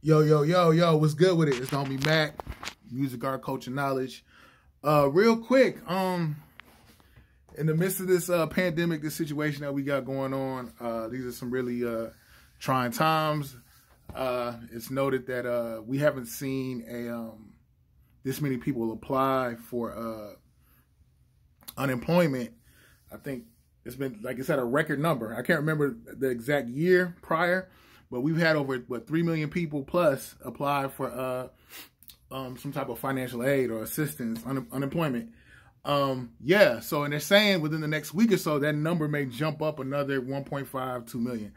Yo, what's good with it? It's the homie Mac, music, art, culture, knowledge. Real quick, in the midst of this pandemic, this situation that we got going on, these are some really trying times. It's noted that we haven't seen this many people apply for unemployment. I think it's been, like I said, a record number. I can't remember the exact year prior, but we've had over 3 million people plus apply for some type of financial aid or assistance, unemployment. Yeah. So, and they're saying within the next week or so, that number may jump up another 1.5, 2 million.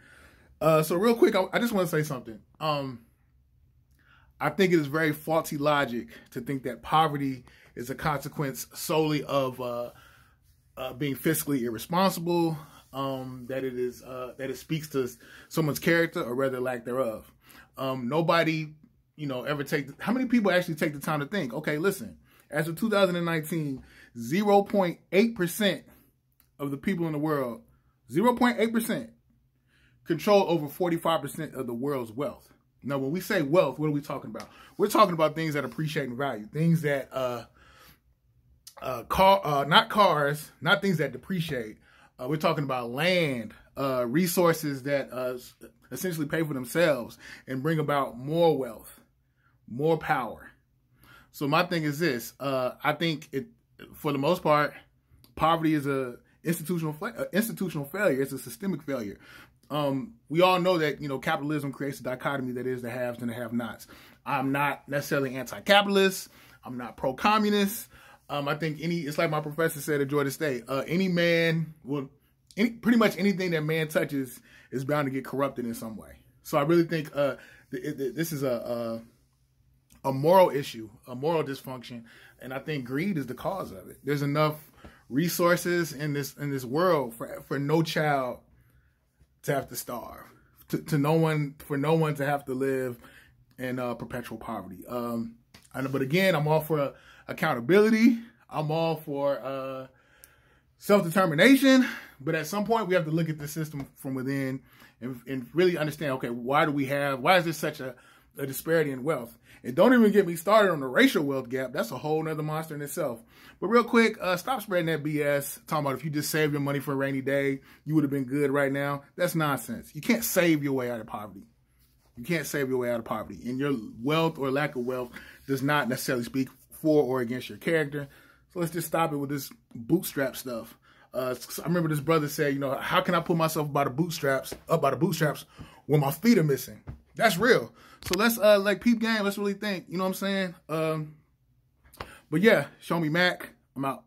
So real quick, I just want to say something. I think it is very faulty logic to think that poverty is a consequence solely of being fiscally irresponsible. That it speaks to someone's character or rather lack thereof. Nobody, ever how many people actually take the time to think, okay, listen, as of 2019, 0.8% of the people in the world, 0.8% control over 45% of the world's wealth. Now, when we say wealth, what are we talking about? We're talking about things that appreciate in value, things that, not cars, not things that depreciate. We're talking about land, resources that essentially pay for themselves and bring about more wealth, more power. So my thing is this: I think for the most part, poverty is a institutional failure. It's a systemic failure. We all know that capitalism creates a dichotomy that is the haves and the have-nots. I'm not necessarily anti-capitalist. I'm not pro-communist. I think it's like my professor said at Georgia State, pretty much anything that man touches is bound to get corrupted in some way. So I really think this is a moral issue, a moral dysfunction, and I think greed is the cause of it. There's enough resources in this world for no child to have to starve, for no one to have to live in perpetual poverty. But again, I'm all for accountability. I'm all for self-determination. But at some point, we have to look at the system from within and really understand, okay, why is there such a disparity in wealth? And don't even get me started on the racial wealth gap. That's a whole nother monster in itself. But real quick, stop spreading that BS. Talking about if you just saved your money for a rainy day, you would have been good right now. That's nonsense. You can't save your way out of poverty. You can't save your way out of poverty. And your wealth or lack of wealth does not necessarily speak for or against your character. So let's just stop it with this bootstrap stuff. I remember this brother said, how can I pull myself up by the bootstraps when my feet are missing? That's real. So let's peep game. Let's really think. You know what I'm saying? But yeah, show me Mac. I'm out.